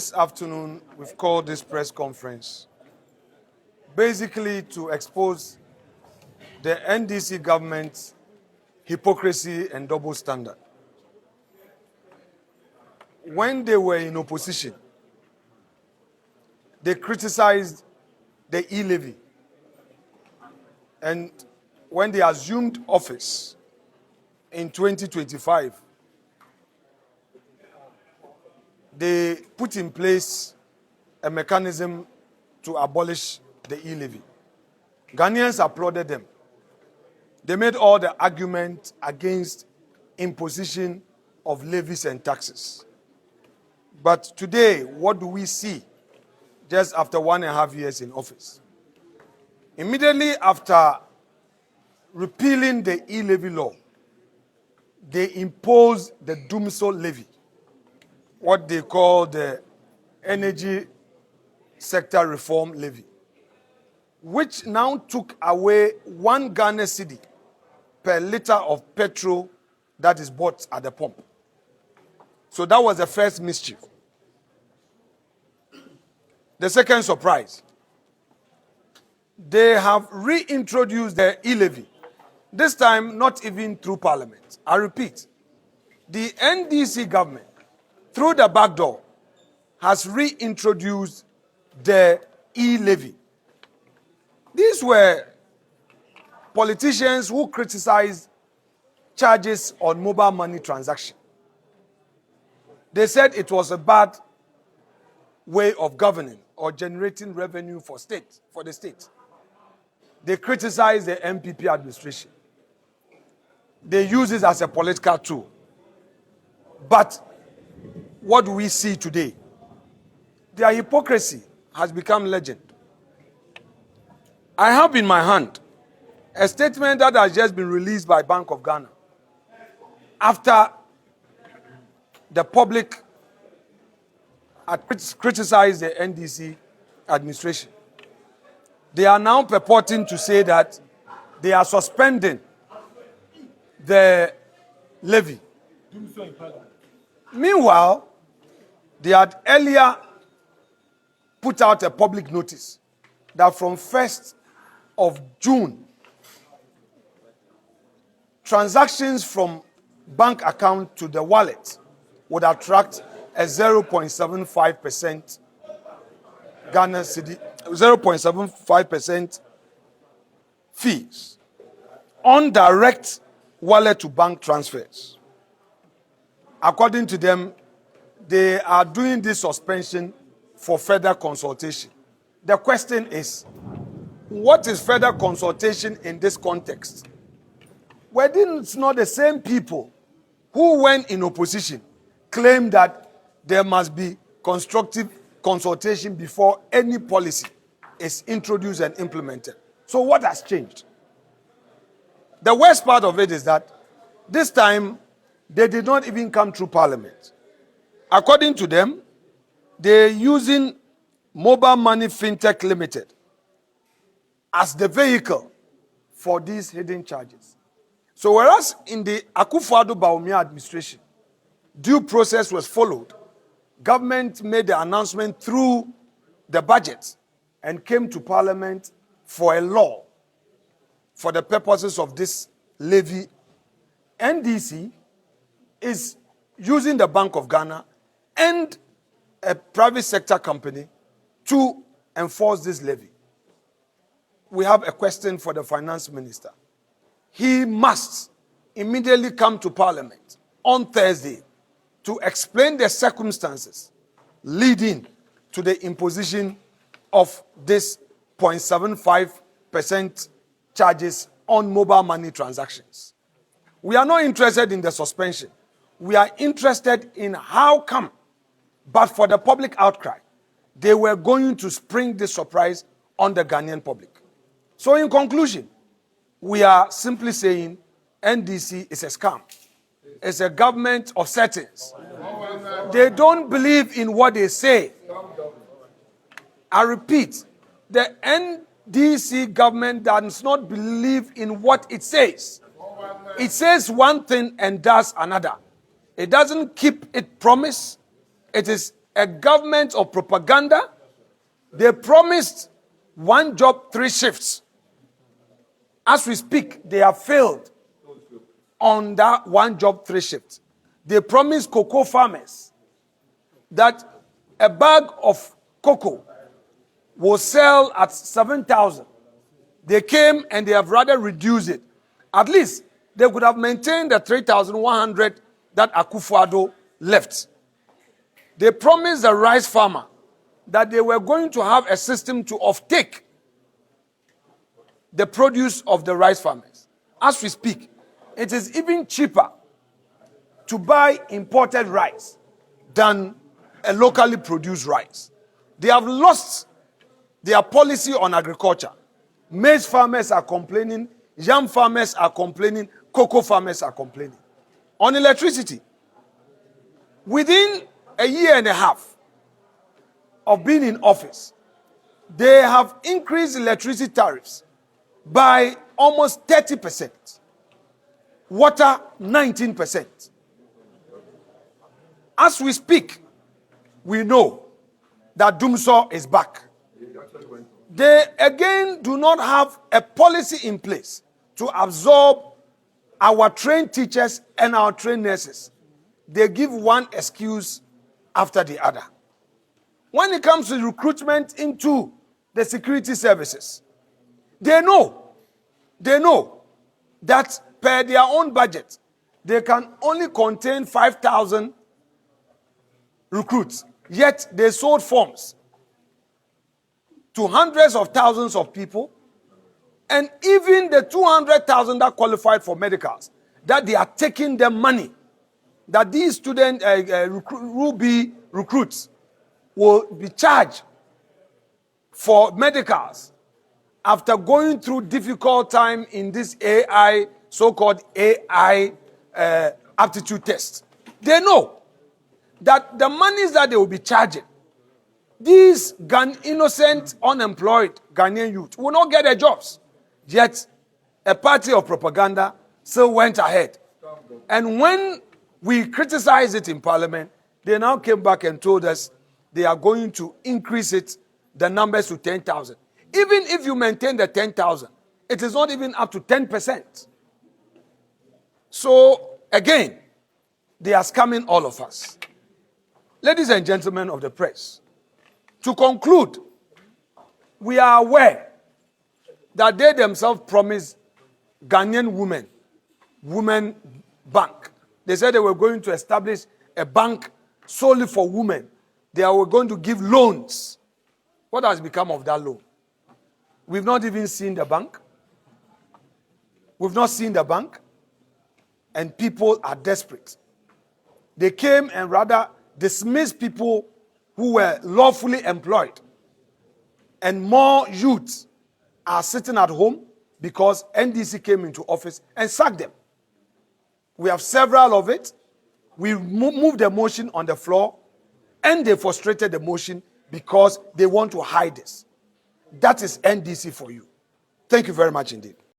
This afternoon, we've called this press conference basically to expose the NDC government's hypocrisy and double standard. When they were in opposition, they criticized the E-Levy. And when they assumed office in 2025, they put in place a mechanism to abolish the E-Levy. Ghanaians applauded them. They made all the argument against imposition of levies and taxes. But today, what do we see just after 1.5 years in office? Immediately after repealing the E-Levy law, they imposed the Dumso levy, what they call the Energy Sector Reform Levy, which now took away 1 Ghana cedi per liter of petrol that is bought at the pump. So that was the first mischief. The second surprise, they have reintroduced the E-Levy, this time not even through Parliament. I repeat, the NDC government, through the back door, has reintroduced the E-Levy. These were politicians who criticized charges on mobile money transaction. They said it was a bad way of governing or generating revenue for the state. They criticized the MPP administration. They use it as a political tool. But what do we see today? Their hypocrisy has become legend. I have in my hand a statement that has just been released by Bank of Ghana after the public had criticized the NDC administration. They are now purporting to say that they are suspending the levy. Meanwhile, they had earlier put out a public notice that from 1st of June, transactions from bank account to the wallet would attract a 0.75% Ghana cedi, 0.75% fees on direct wallet to bank transfers. According to them, they are doing this suspension for further consultation. The question is, what is further consultation in this context? Were these not the same people who, when in opposition, claimed that there must be constructive consultation before any policy is introduced and implemented? So what has changed? The worst part of it is that this time, they did not even come through Parliament. According to them, they're using Mobile Money Fintech Limited as the for these hidden charges. So whereas in the Akufo-Addo administration, due process was followed, government made the announcement through the budget and came to Parliament for a law for the purposes of this levy. NDC is using the Bank of Ghana and a private sector company to enforce this levy. We have a question for the finance minister. He must immediately come to Parliament on Thursday to explain the circumstances leading to the imposition of this 0.75% charges on mobile money transactions. We are not interested in the suspension. We are interested in how come, but for the public outcry, they were going to spring this surprise on the Ghanaian public. So in conclusion, we are simply saying NDC is a scam. It's a government of settings. They don't believe in what they say. I repeat, the NDC government does not believe in what it says. It says one thing and does another. It doesn't keep its promise. It is a government of propaganda. They promised 1 job, 3 shifts. As we speak, they have failed on that 1 job, 3 shifts. They promised cocoa farmers that a bag of cocoa will sell at 7,000. They came and they have rather reduced it. At least they could have maintained the 3,100 that Akufo-Addo left. They promised the rice farmer that they were going to have a system to offtake the produce of the rice farmers. As we speak, it is even cheaper to buy imported rice than a locally produced rice. They have lost their policy on agriculture. Maize farmers are complaining, yam farmers are complaining, cocoa farmers are complaining. On electricity, within a year and a half of being in office, they have increased electricity tariffs by almost 30%. Water, 19%. As we speak, we know that Dumsor is back. They again do not have a policy in place to absorb our trained teachers and our trained nurses. They give one excuse after the other. When it comes to recruitment into the security services, they know that per their own budget, they can only contain 5,000 recruits. Yet they sold forms to hundreds of thousands of people, and even the 200,000 that qualified for medicals, that they are taking their money, that these student Ruby recruits will be charged for medicals after going through difficult time in this AI, so-called AI aptitude test. They know that the monies that they will be charging, these innocent, unemployed Ghanaian youth will not get their jobs. Yet, a party of propaganda still went ahead. And when we criticized it in Parliament, they now came back and told us they are going to increase it, the numbers to 10,000. Even if you maintain the 10,000, it is not even up to 10%. So, again, they are scamming all of us. Ladies and gentlemen of the press, to conclude, we are aware that they themselves promised Ghanaian women bank. They said they were going to establish a bank solely for women. They were going to give loans. What has become of that loan? We've not even seen the bank. We've not seen the bank. And people are desperate. They came and rather dismissed people who were lawfully employed. And more youths are sitting at home because NDC came into office and sacked them. We have several of it. We moved the motion on the floor, and they frustrated the motion because they want to hide this. That is NDC for you. Thank you very much indeed.